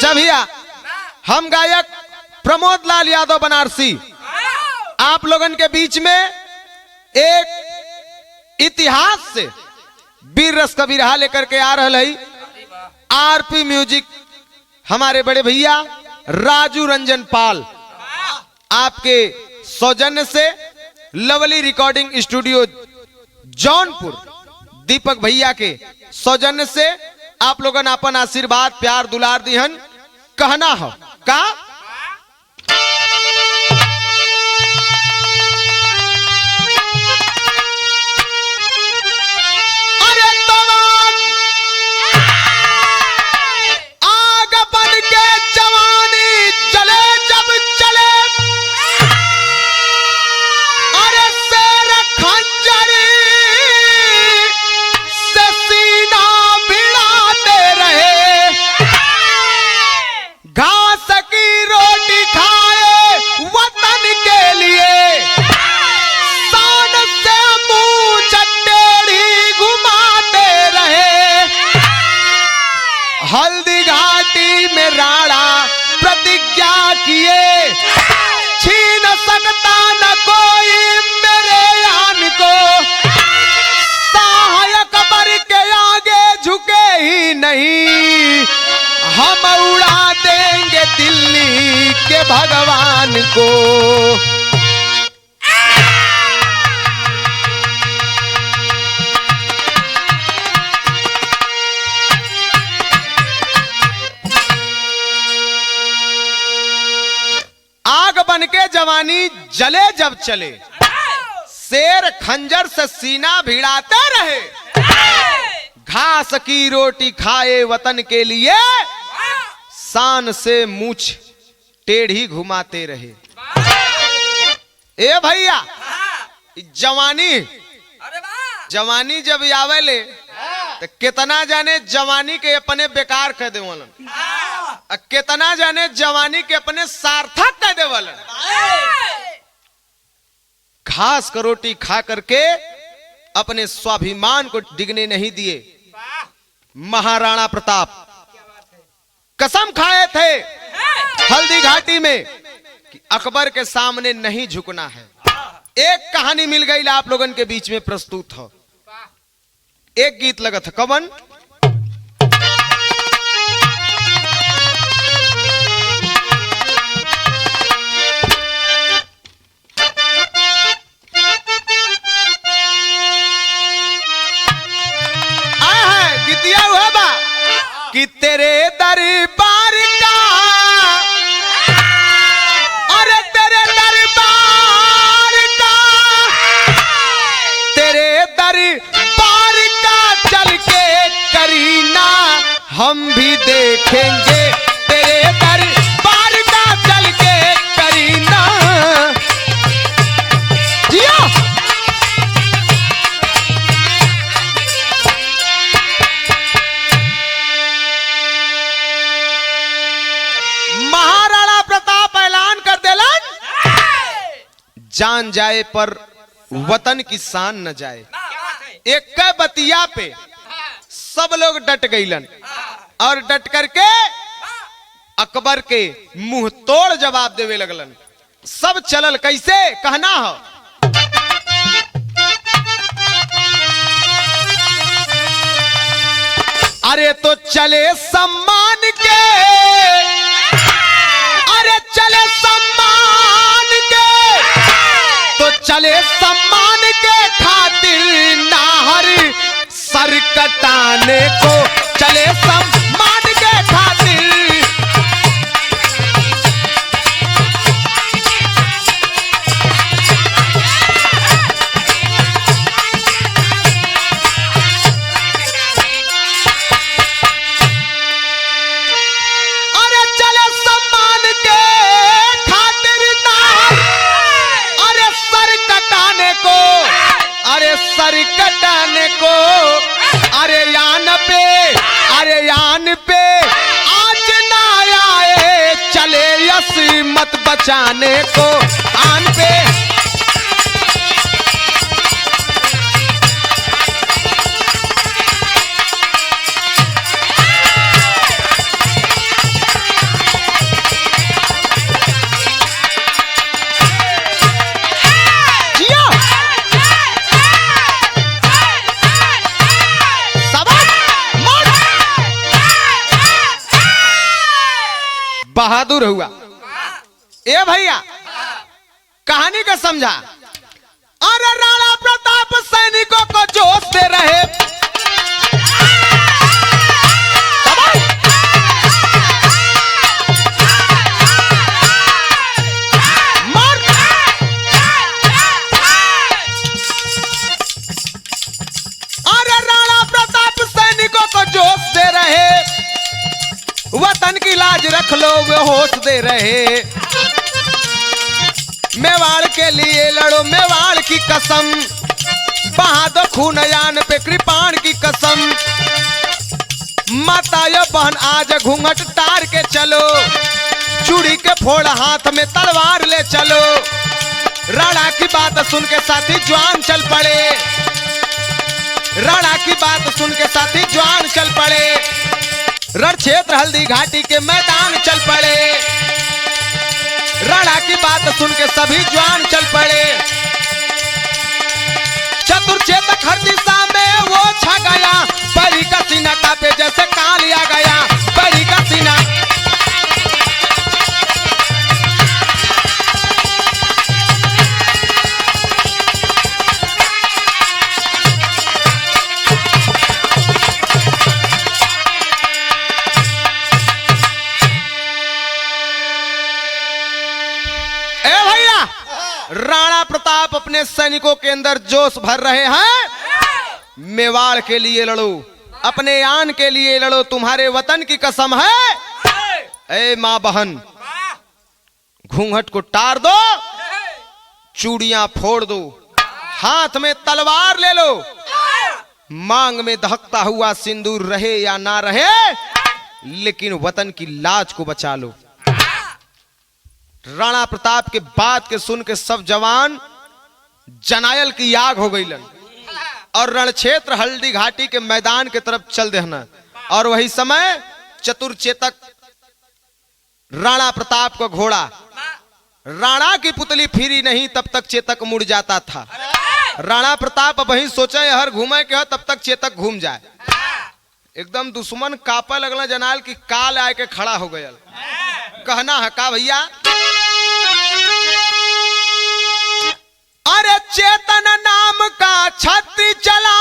अच्छा भैया, हम गायक प्रमोद लाल यादव बनारसी आप लोगन के बीच में एक इतिहास से वीर रस का बिरहा लेकर के आ रहा है। आरपी म्यूजिक हमारे बड़े भैया राजू रंजन पाल आपके सौजन्य से लवली रिकॉर्डिंग स्टूडियो जौनपुर दीपक भैया के सौजन्य से आप लोगन अपन आशीर्वाद प्यार दुलार दिहन कहना हो का हल्दी घाटी में राणा प्रतिज्ञा किए, छीन सकता न कोई मेरे यान को, सहायक बर के आगे झुके ही नहीं, हम उड़ा देंगे दिल्ली के भगवान को। आग बनके जवानी जले जब चले, शेर खंजर से सीना भिड़ाते रहे, घास की रोटी खाए वतन के लिए, शान से मूछ टेढ़ी घुमाते रहे। ए भैया, जवानी जब आवेले तो कितना जाने जवानी के अपने बेकार कह दे वालन, कितना जाने जवानी के अपने सार्थक कह दे वालन। घास का रोटी खा करके अपने स्वाभिमान को डिगने नहीं दिए। महाराणा प्रताप कसम खाए थे हल्दी घाटी में कि अकबर के सामने नहीं झुकना है। एक कहानी मिल गई आप लोगन के बीच में प्रस्तुत हो। एक गीत लगा था कवन गीतिया हुआ बा कि तेरे दरबार का, अरे तेरे दरबार का, तेरे दरबार का चल के करीना हम भी देखेंगे, तेरे दरबार का चल के करीना। जिया महाराणा प्रताप ऐलान कर देलन, जान जाए पर वतन की शान न जाए। एक बतिया पे सब लोग डट गईलन और डट करके अकबर के मुंह तोड़ जवाब देवे लगलन। सब चलल कैसे कहना हो अरे तो चले सम्मान के, अरे चले सम्मान के, तो चले सम्मान के खातिर नाहर सर कटाने को, चले सम्मान के खातिर। सर कटाने को, अरे यान पे आज ना आए, चले यस मत बचाने को आन पे। दूर हुआ। ए भैया कहानी का समझा। अरे राणा प्रताप सैनिकों को जोश दे रहे, जोश दे रहे, वतन की लाज रख लो वे होश दे रहे। मेवाड़ के लिए लड़ो मेवाड़ की कसम, बहा दो खूनयान पे कृपाण की कसम। माता यो बहन आज घूंघट तार के चलो, चूड़ी के फोड़ हाथ में तलवार ले चलो। राणा की बात सुन के साथी जवान चल पड़े, राणा की बात सुन के साथी जवान चल पड़े। रण क्षेत्र हल्दी घाटी के मैदान चल पड़े, राणा की बात सुन के सभी जवान चल पड़े। चतुर्चेतक हर दिशा में वो छा गया, बड़ी का सीना कांपे जैसे काल आ गया, बड़ी का सीना। राणा प्रताप अपने सैनिकों के अंदर जोश भर रहे हैं। मेवाड़ के लिए लड़ो, अपने आन के लिए लड़ो, तुम्हारे वतन की कसम है। ए मां बहन घूंघट को टार दो, चूड़ियां फोड़ दो, हाथ में तलवार ले लो, मांग में दहकता हुआ सिंदूर रहे या ना रहे, लेकिन वतन की लाज को बचा लो। राणा प्रताप के बात के सुन के सब जवान जनायल की आग हो गई और रणक्षेत्र हल्दी घाटी के मैदान के तरफ चल देना। और वही समय चतुर्चेतक राणा प्रताप का घोड़ा, राणा की पुतली फिरी नहीं तब तक चेतक मुड़ जाता था। राणा प्रताप वही सोचे हर घूमे के तब तक चेतक घूम जाए। एकदम दुश्मन कापा लगला जनाल की काल आए के खड़ा हो गया। कहना है का भैया, अरे चेतन नाम का छत्री चला,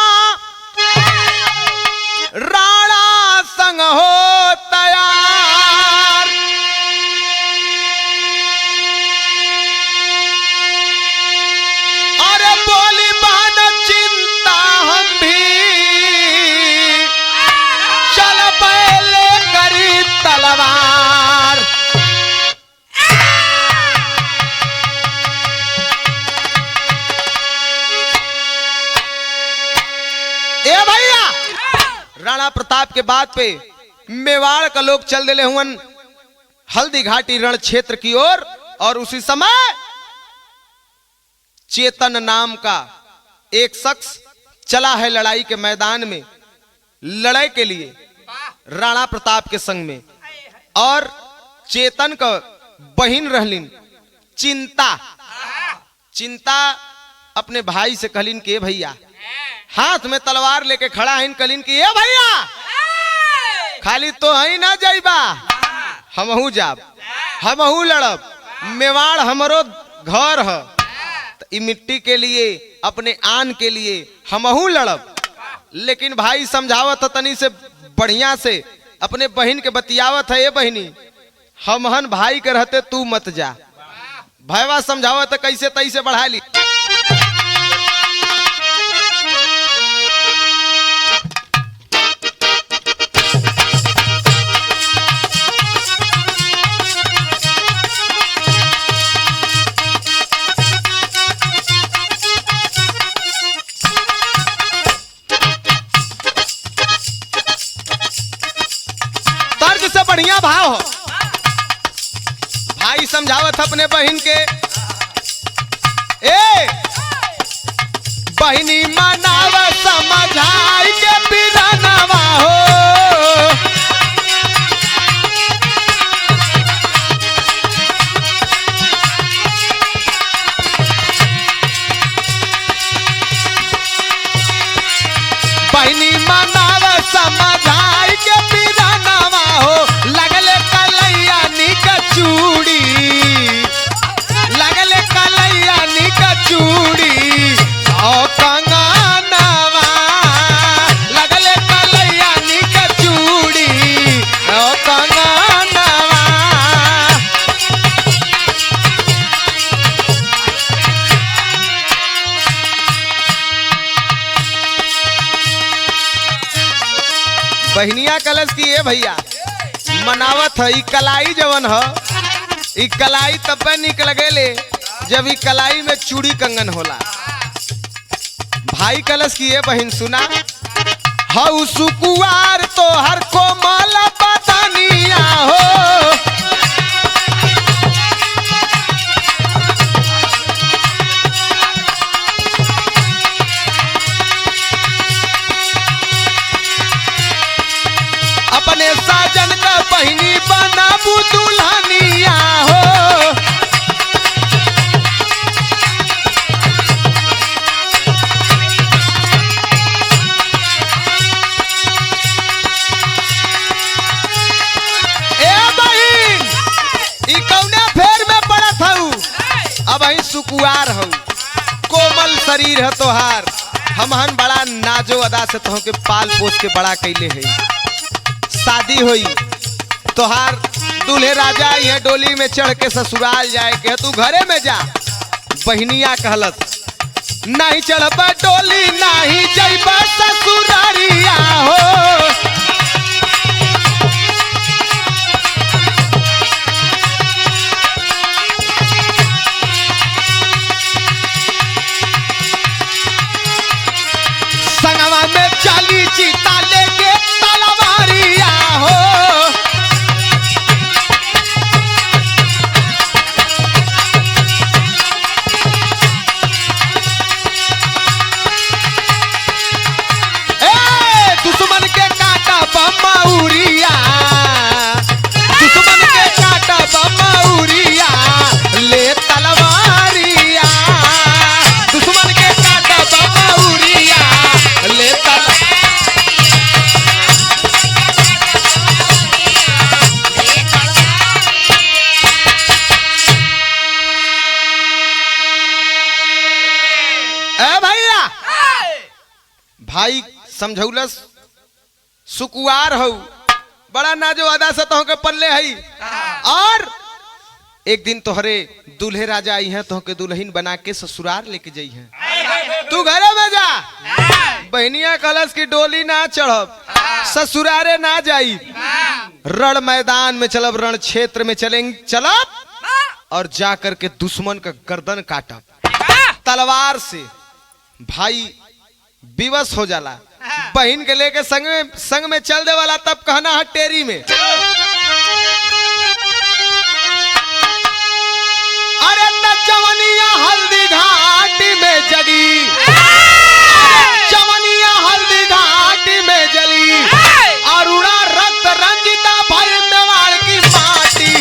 राणा संग हो तैयार। अरे बोली बहन चिंता हम भी, चल पहले करी तलवार। राणा प्रताप के बाद पे मेवाड़ का लोग चल दिले हुन हल्दी घाटी रण क्षेत्र की ओर। और उसी समय चेतन नाम का एक शख्स चला है लड़ाई के मैदान में, लड़ाई के लिए राणा प्रताप के संग में। और चेतन का बहिन रहलिन चिंता, चिंता अपने भाई से कहलिन के भैया, हाथ में तलवार लेके खड़ा है, कलिन की ए भैया खाली तो है ना जाइबा, हमहू जाब, हमहू लड़ब, मेवाड़ हमरो घर है, तो मिट्टी के लिए अपने आन के लिए हमहू लड़ब। लेकिन भाई समझावत तनी से बढ़िया से अपने बहन के बतियावत है, ये बहनी हमहन भाई के रहते तू मत जा। भैया समझावत कैसे तैसे बढ़ा ली। बढ़िया भाव हो, भाई समझावत अपने बहन के, ए बहनी मनाव समझाई के बिना नवा हो। बहनी मनाव समझाई के बिना नवा हो, लगले कलैया निकच चूड़ी लगले कलैया निका चूड़ी ओ कंगनवा लगले कलैया निका चूड़ी ओ कंगनवा। बहनिया कलश की है भैया मनावत है कलाई जवन है ई कलाई तब निक लगेले जब ई कलाई में चूड़ी कंगन होला। भाई कलश की है बहन सुना हऊ सुकुआर तो हर कोमल बदनिया हो अपने साजन का बहिनी बनाबू दुल्हनिया हो। ए बहिन ई कौने फेर में पड़त हऊ अब ही सुकुआर हऊ कोमल शरीर है तोहार हमहन बड़ा नाजो अदा से तोह के पाल पोस के बड़ा कैले है। शादी हुई तोहार दूल्हे राजा ये डोली में चढ़ के ससुराल जाए के तू घरे में जा। बहनिया कहलत नहीं चढ़ब डोली नहीं जइब ससुरारिया हो। संगवा में चाली चीता लेके तलवारिया हो। दुश्मन के काटा बमौरिया दुश्मन के काटा बमौरिया ले तलवारिया दुश्मन के काटा बमौरिया ले भैया भाई समझौलस सुकुआर हऊ बड़ा नाजो अदा से तोह के पल्ले हई और एक दिन तोहरे दूल्हे राजा आई हैं तोह के दुल्हन बना के ससुराल लेके जाई हैं तू घरे में जा। बहनिया कलश की डोली ना चढ़ब ससुरारे ना जाई रण मैदान में चलब रण क्षेत्र में चलेंगे चलब और जाकर के दुश्मन का गर्दन काटब तलवार से। भाई विवश हो जाला बहन के लेके संग में चल दे वाला तब कहना है टेरी में अरे जवनिया हल्दी घाटी में जगी जवनिया हल्दी घाटी में जली अरुणा रक्त रंजिता भाई मेवाड़ की माटी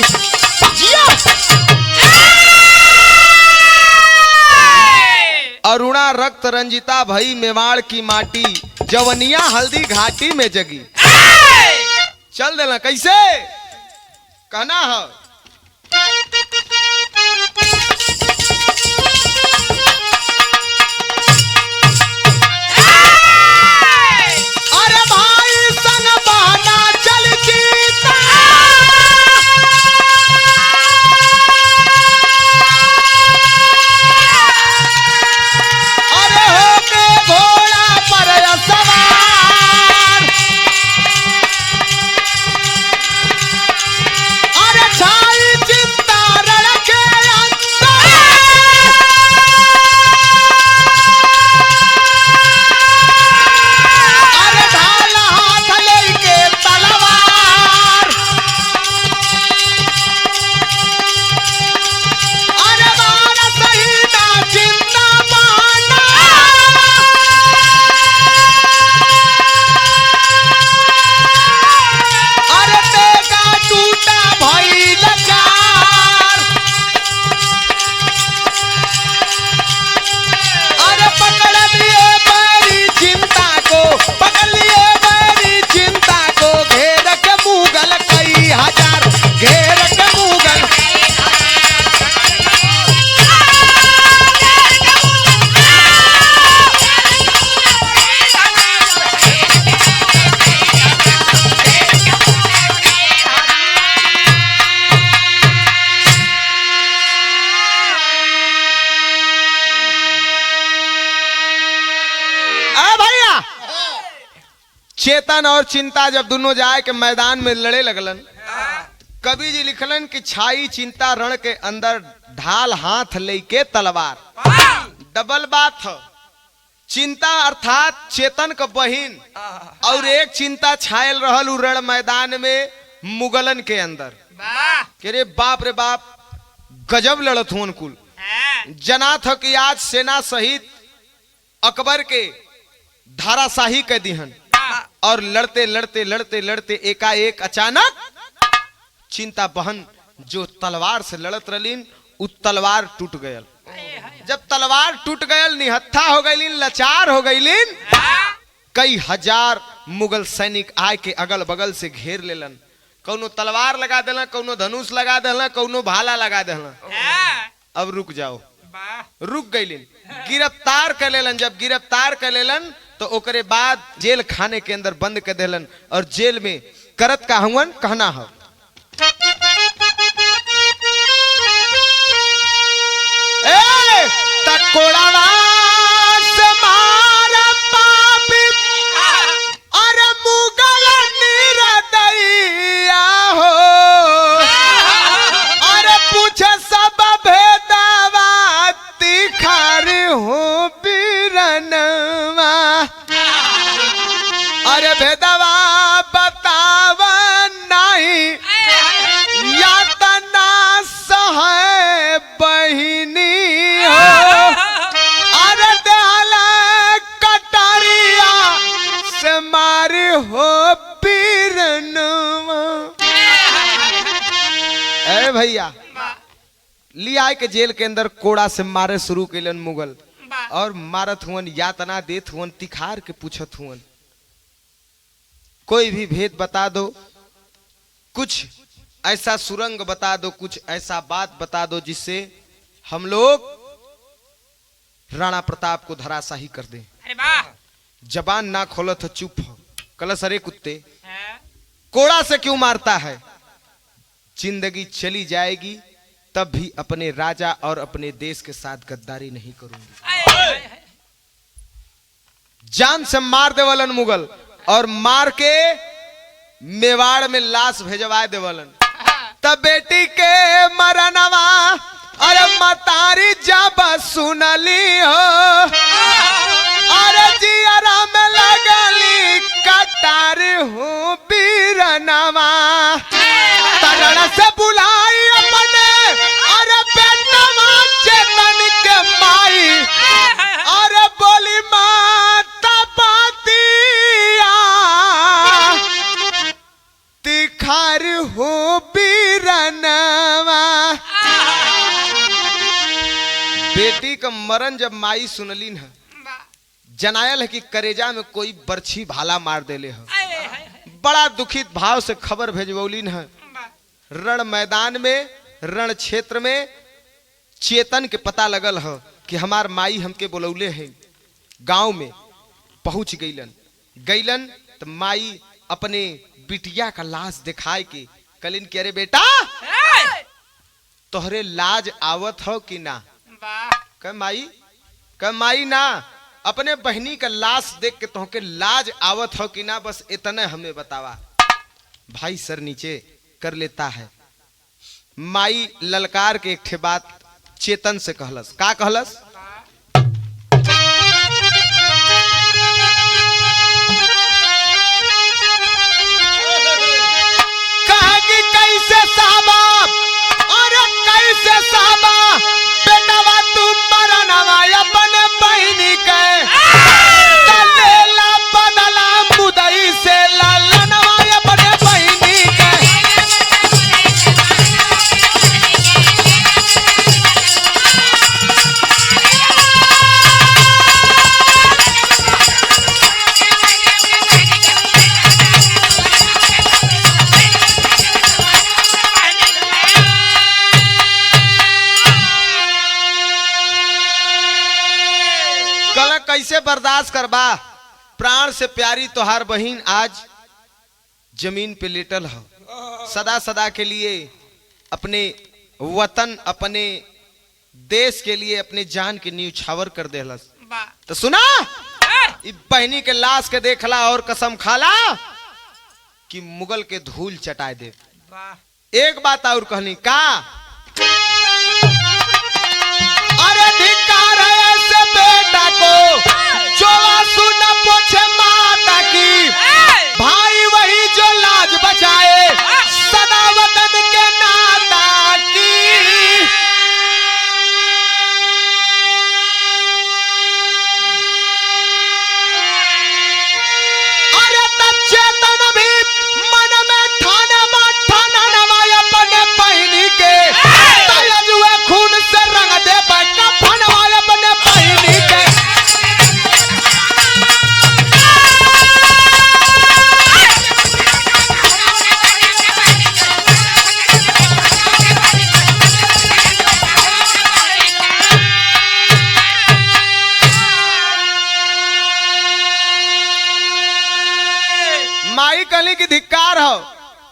अरुणा रक्त रंजिता भई मेवाड़ की माटी जवनिया हल्दी घाटी में जगी। चल देना कैसे कहना है अरे भाई संग बहना चल जीता अच्छा भैया चेतन और चिंता जब दोनों जाए के मैदान में लड़े लगलन, कवि जी लिखलन कि छाई चिंता रण के अंदर ढाल हाथ लेके तलवार। डबल बात है, चिंता अर्थात चेतन का बहिन और एक चिंता छायल रहल रण मैदान में मुगलन के अंदर। कि रे बाप गजब लड़त हुन कुल। जना था कि आज सेना सहित अकबर के धाराशाही कर दिहन और लड़ते लड़ते लड़ते लड़ते एकाएक अचानक चिंता बहन जो तलवार से लड़त रलीन उ तलवार टूट गयल। जब तलवार टूट गयल निहत्था हो गईलिन, लाचार हो गईलिन, कई हजार मुगल सैनिक आए के अगल बगल से घेर लेलन। कौनो तलवार लगा देला, कौनो धनुष लगा देला, कौनो भाला लगा देला। अब रुक जाओ, रुक गईलिन, गिरफ्तार कर लेलन। जब गिरफ्तार कर लेलन तो ओकरे बाद जेल खाने के अंदर बंद कर देलन और जेल में करत का हुवन कहना है। तकोड़वा से मारा पापी अरे मुगल निरदैया हो, अरे पूछे सब भेदवा तिखार हो बीरनवा, अरे भेदवा बताव नहीं यातना सह बहिनी हो, अरे दहला कटारिया से मार हो बीरनवा। अरे भैया लिया के जेल के अंदर कोड़ा से मारे शुरू कैलन मुगल और मारत हुवन, यातना देत हुवन, तिखार के पूछत हुवन कोई भी भेद बता दो, कुछ ऐसा सुरंग बता दो, कुछ ऐसा बात बता दो जिससे हम लोग राणा प्रताप को धराशाही कर दें। अरे वाह, जबान ना खोलो तो चुप हो। कलश अरे कुत्ते कोड़ा से क्यों मारता है? जिंदगी चली जाएगी तब भी अपने राजा और अपने देश के साथ गद्दारी नहीं करूंगी। जान से मार देवलन मुगल और मार के मेवाड़ में लाश भेजवा देवलन। तब बेटी के मरनवा अरे मतारी जब सुनली हो, अरे जियरा में लगली कटार हो बीरनवा, तरण से बुलाई अपने अरे बेटवा चेतन के माई, अरे बोली माता पातिया तिखार हो बीरनवा। बेटी का मरण जब माई सुनलीन है, जनायल है कि करेजा में कोई बर्छी भाला मार देले है। बड़ा दुखित भाव से खबर भेजवलीन है। रण मैदान में, रण क्षेत्र में चेतन के पता लगल है कि हमार माई हमके बुलौले हैं। गांव में पहुंच गईलन तो माई अपने बिटिया का लाश दिखाए के कलिन के अरे बेटा तोहरे लाज आवत हो कि ना? कह माई ना, अपने बहनी का लाश देख के तोहके लाज आवत हो कि ना, बस इतने हमें बतावा। भाई सर नीचे कर लेता है। माई ललकार के एक ठे बात चेतन से कहलस। का कहलस? कहा कि कैसे साबा, अरे कैसे साबा बेटवा तुम मरनवा अपने बहिनी के तलेला बदला मुदई से ललनवा अपने बहिनी के। कैसे बर्दाश्त करबा? प्राण से प्यारी तोहार बहिन आज जमीन पे लेटल हो, सदा सदा के लिए अपने वतन, अपने देश के लिए अपने जान के न्यूछावर कर देलस। तो सुना बहनी के लाश के देखला और कसम खाला कि मुगल के धूल चटाए दे। एक बात और कहनी का, अरे धिक्कार है ऐसे बेटा को जो आंसू न पोछे माता की, भाई वही जो लाज बचाए सदा वतन के नाता की। अरे तब चेतन भी मन में ठाने ठाना नवाय अपने बहनी के, तयजुए खून से रंग दे कफन वाले अपने बहनी के। माई कली की धिक्कार हो,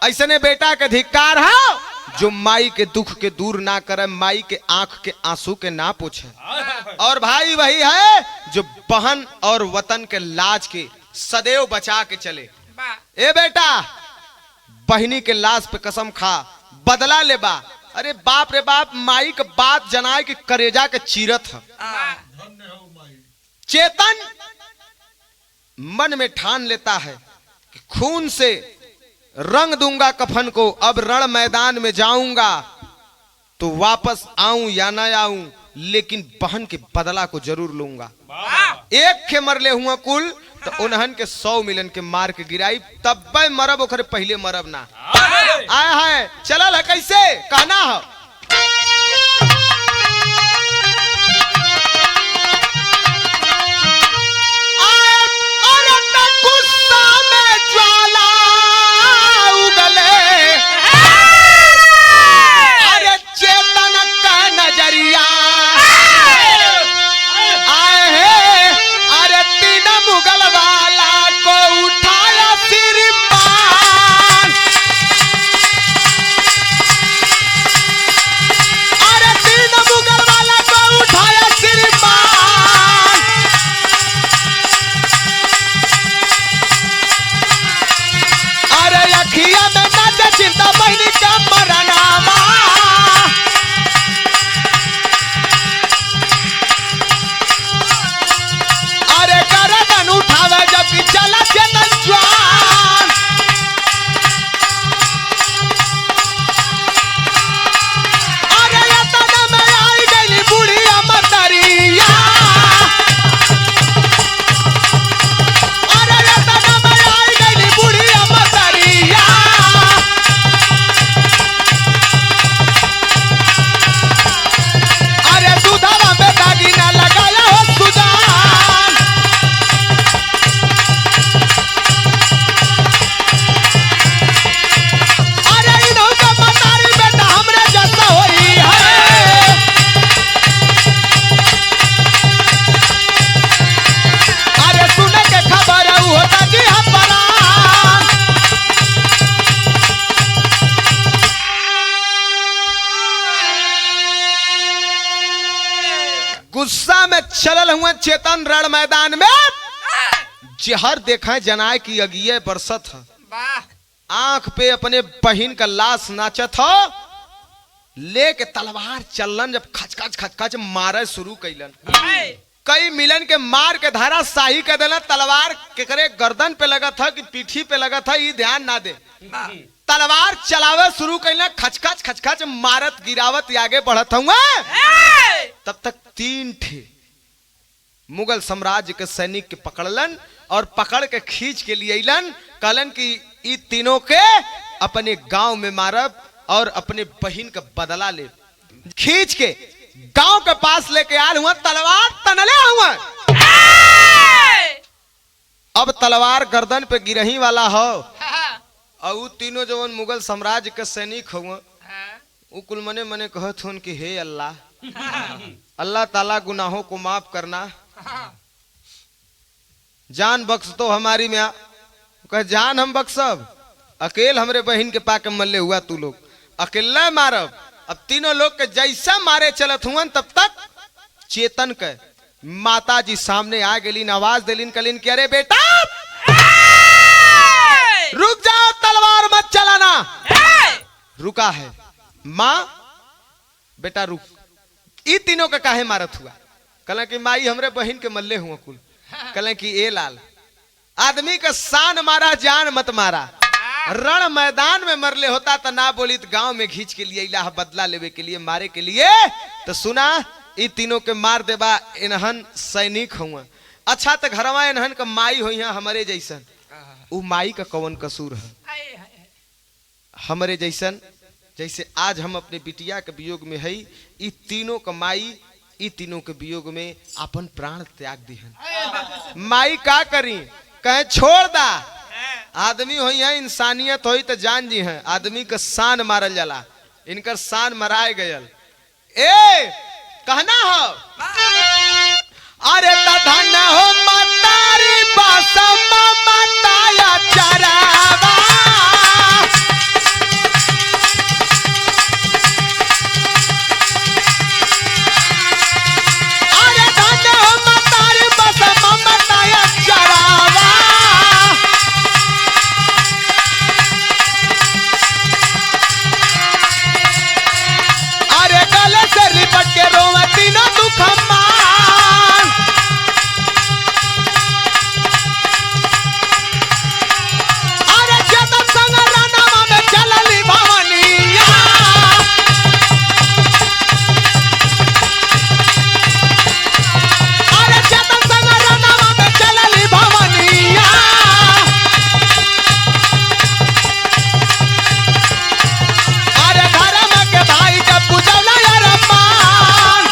ऐसने बेटा के धिक्कार हो जो माई के दुख के दूर ना करे, माई के आंख के आंसू के ना पूछे। और भाई वही है जो बहन और वतन के लाज के सदैव बचा के चले। ए बेटा, बहनी के लाश पे कसम खा, बदला ले बा। अरे बाप रे बाप, माई के बात जनाए कि करेजा के चीरत है। चेतन मन में ठान लेता है कि खून से रंग दूंगा कफन को, अब रण मैदान में जाऊंगा तो वापस आऊं या ना आऊं, लेकिन बहन के बदला को जरूर लूंगा। एक के मरले हुआ कुल तो उन्हन के 100 मिलन के मार के गिराई, तब मरब ओखरे पहले मरब ना। आया है चलल है कैसे कहना है, चिंता बहनी का मरनामा। अरे गर्दन उठावे जब चला चेतन ज्वान, अरे यतन में आई गई बुढ़िया मतरिया, अरे यतन में आई गई बुढ़िया मतरिया। गुस्सा में चलल हुए चेतन रण मैदान में, जहर देखा जनाए की अगिये बरसत है, आंख पे अपने बहन का लाश नाचत हो, लेके तलवार चलन जब खचखच खचखच मारे शुरू कैलन। कई मिलन के मार के धारा शाही के दिला, तलवार केकरे गर्दन पे लगा था कि पीठी पे लगा था ये ध्यान ना दे, तलवार चलावे शुरू कैला, खचखच खचखच मारत गिरावत आगे बढ़त हुआ। तब तक 3 ठे मुगल साम्राज्य के सैनिक के पकड़लन और पकड़ के खींच के लिए अलन, कहलन कि ये तीनों के अपने गांव में मारब और अपने बहन का बदला ले। खींच के गांव के पास लेके आल हुआ, तलवार तनले हुआ। अब तलवार गर्दन पे गिरही वाला हो, और तीनों जवन मुगल साम्राज्य के सैनिक हुआ, वो कुल मने मने कहत हुन कि हे अल्लाह, अल्लाह ताला गुनाहों को माफ करना, जान बख्श तो हमारी में। कह जान हम बख्शब, अकेल हमरे बहन के पाके मल्ले हुआ, तू लोग अकेला मारब। अब तीनों लोग के जैसा मारे चलत हुआ, तब तक चेतन के माता जी सामने आ गेलीन, आवाज देलिन, कलिन कि अरे बेटा रुक जाओ, तलवार मत चलाना। रुका है माँ, बेटा रुक, ई तीनों का काहे मारत हुआ? कहला कि माई हमरे बहन के मल्ले हुआ कुल। कहला कि ए लाल, आदमी का शान मारा, जान मत मारा। रण मैदान में मरले होता तो ना बोली, तो गांव में घींच के लिए इलाह बदला लेवे के लिए, मारे के लिए। तो सुना, ई तीनों के मार देबा, इन्हन सैनिक हुआ। अच्छा तो घरवा इन्हन का माई हुई है हमारे जैसन, उ माई का कौन कसूर है? हमारे जैसन, जैसे आज हम अपने बिटिया के वियोग में है, ई तीनों का माई ई तीनों के वियोग में अपन प्राण त्याग दिहन। माई का करी, कहे छोड़ दा। आदमी होई है, इंसानियत होई तो जान जी है, आदमी का शान मारल जाला, इनकर शान मराए गयल। ए कहना हो, अरे धन हो मतारी बासम मताया चरावा। अरे धन हो मतारी बासम मताया चरावा। अरे गले से लिपट के रोवा तीनों दुख मान। अरे जब संग रानावा में चलली भवनिया। अरे जब संग रानावा में चलली भवनिया। अरे धर्म के भाई जब पूजला रमान।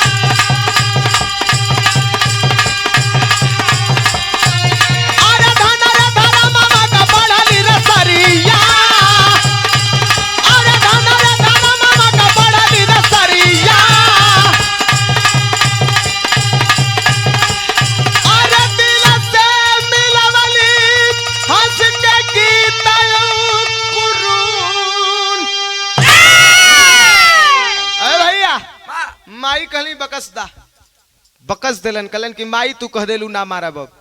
अरे धर्म का बढ़ली रसरिया। अरे धर्म का बढ़ली रसरिया। अरे दिल से मिलवली हंस के गीत कुरून। अरे भैया, माई कहली बकस दा, बकस देलन। कहलन कि माई तू कह देलू ना मारा बब।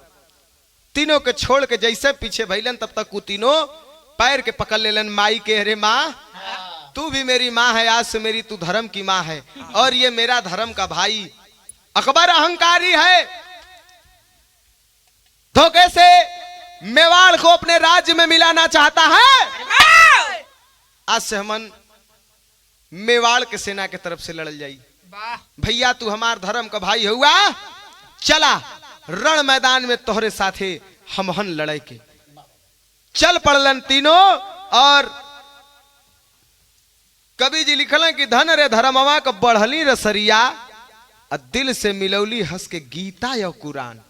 तीनों के छोड़ के जैसे पीछे भैलन, तब तक वो तीनों पैर के पकड़ लेलन माई के। अरे माँ, तू भी मेरी माँ है, आज से मेरी तू धर्म की माँ है, और ये मेरा धर्म का भाई अकबर अहंकारी है। धोखे से मेवाड़ को अपने राज्य में मिलाना चाहता है। आज से हमन मेवाड़ के सेना के तरफ से लड़ल जाई। भैया तू हमार धर्म का भाई हुआ, चला रण मैदान में तोहरे साथे हमहन लड़ाई के। चल पड़लन तीनों, और कवि जी लिखल कि धन रे धर्मवा का बढ़ली रसरिया, दिल से मिलौली हंस के गीता या कुरान।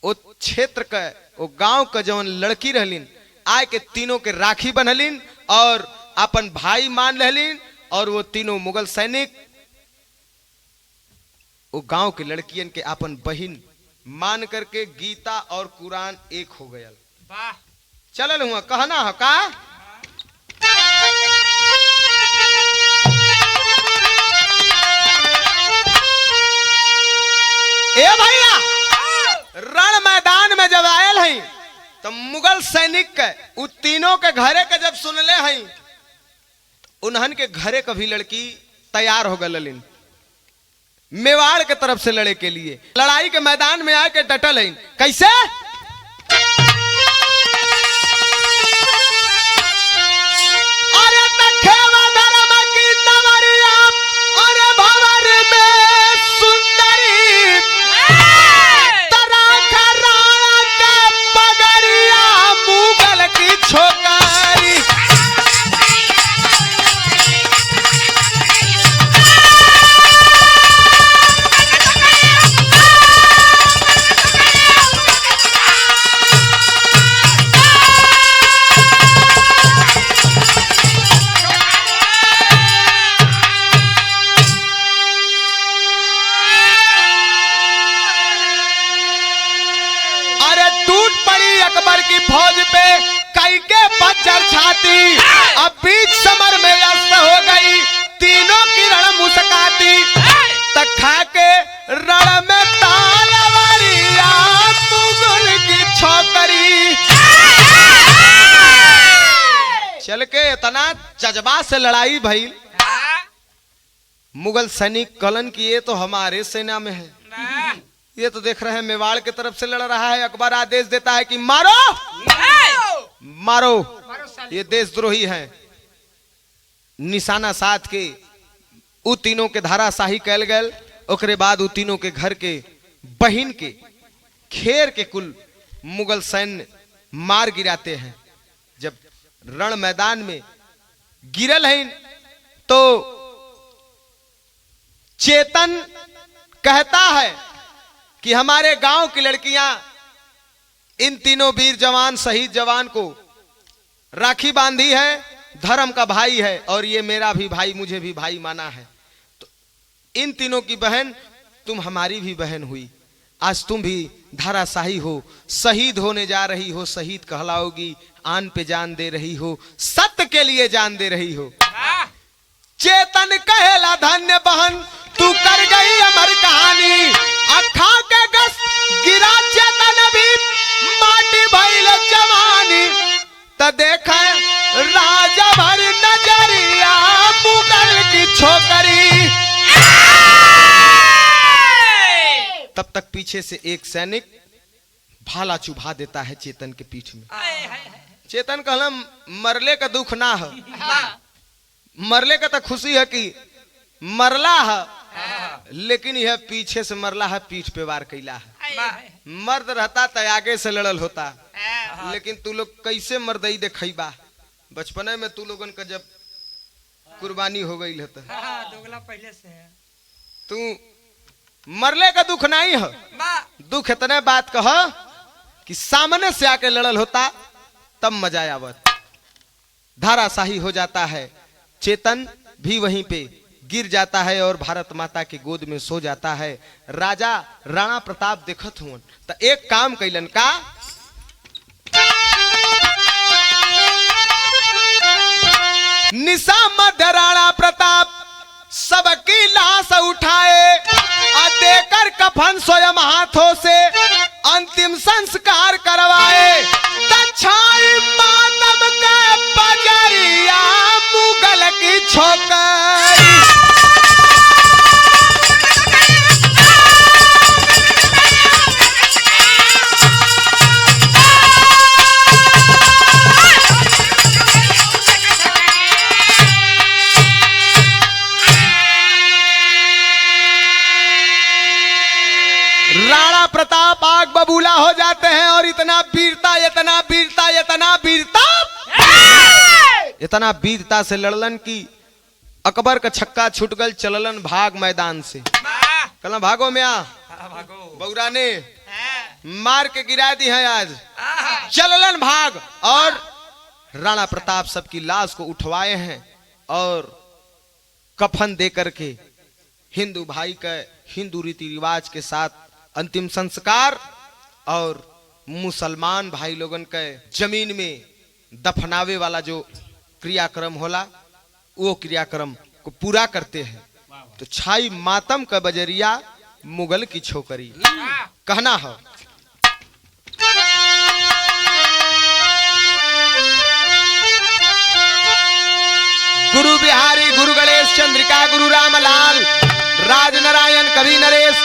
वो क्षेत्र का, वो गांव का जवन लड़की रहलिन, आए के तीनों के राखी बनलिन और अपन भाई मान रहलिन। और वो तीनों मुगल सैनिक वो गांव के लड़कियन के अपन बहिन मान करके गीता और कुरान एक हो गया। चलल हुआ, कहना हो का? ए भैया, रण मैदान में जब आयल है, तो मुगल सैनिक के उ तीनों के घरे के जब सुनले हैं, उन्हन के घरे कभी लड़की तैयार हो गलिन मेवाड़ के तरफ से लड़े के लिए। लड़ाई के मैदान में आके डटल है। कैसे? अरे तखेवा धर्म की नवरिया, अरे भंवर में सुंदरी, तराख राणा के पगड़िया, मुगल की छोकरी। अकबर की फौज पे कई के बज्जर छाती, अब बीच समर में अस्त हो गई तीनों की रण मुस्काती। तक खा के रण में तालवारिया मुगल की छोकरी। चल के इतना जज्बा से लड़ाई भई, मुगल सैनिक कलन की ये तो हमारे सेना में है, ये तो देख रहे हैं मेवाड़ की तरफ से लड़ रहा है। अकबर आदेश देता है कि मारो मारो, ये देशद्रोही है। निशाना साध के उ तीनों के धाराशाही कैल गए। ओकरे बाद उ तीनों के घर के बहिन के खेर के कुल मुगल सैन्य मार गिराते हैं। जब रण मैदान में गिरल है तो चेतन कहता है कि हमारे गांव की लड़कियां इन तीनों वीर जवान शहीद जवान को राखी बांधी है, धर्म का भाई है और ये मेरा भी भाई, मुझे भी भाई माना है। तो इन तीनों की बहन तुम हमारी भी बहन हुई, आज तुम भी धाराशाही हो, शहीद होने जा रही हो, शहीद कहलाओगी, आन पे जान दे रही हो, सत्य के लिए जान दे रही हो। चेतन कहेला धन्य बहन तू कर गई अमर कहानी, अखा के गस गिरा चेतन भी माटी भइल जवानी। त देखे राजा भर नजरिया मुगल की छोकरी। तब तक पीछे से एक सैनिक भाला चुभा देता है चेतन के पीठ में। चेतन कहला मरले का दुख ना है, मरले का तो खुशी है कि मरला है, लेकिन यह पीछे से मरला है, पीठ पे वार कैला है। मर्द रहता तो आगे से लड़ल होता, लेकिन तू लोग कैसे मर्दई देखैबा। बचपने में तू लोगन का जब कुर्बानी हो गई होता, पहले से है। तू मरले का दुख नहीं है, दुख इतने बात कह कि सामने से आके लड़ल होता तब मजा आवत। धाराशाही हो जाता है, चेतन भी वहीं पे गिर जाता है और भारत माता की गोद में सो जाता है। राजा राणा प्रताप देखत हुन तो एक काम कैलन का, निशा मध्य राणा प्रताप सबकी लाश उठाए और देकर कफन स्वयं हाथों से अंतिम संस्कार करवाए। दक्षाई मातम के बजरिया मुगल की छोकरी। राणा प्रताप आग बबूला हो जाते हैं और इतना वीरता इतना वीरता इतना वीरता इतना वीरता से लड़लन की अकबर का छक्का छूट गल, चललन भाग मैदान से। कहला भागो म्या, बौरा ने मार के गिरा दी है आज, चललन भाग। और राणा प्रताप सबकी लाश को उठवाए हैं और कफन दे करके हिंदू भाई का हिंदू रीति रिवाज के साथ अंतिम संस्कार और मुसलमान भाई लोगन के जमीन में दफनावे वाला जो क्रियाक्रम होला वो क्रियाक्रम को पूरा करते हैं। तो छाई मातम का बजरिया मुगल की छोकरी कहना है। गुरु बिहारी, गुरु गणेश, चंद्रिका, गुरु रामलाल, राज नारायण, कवि नरेश,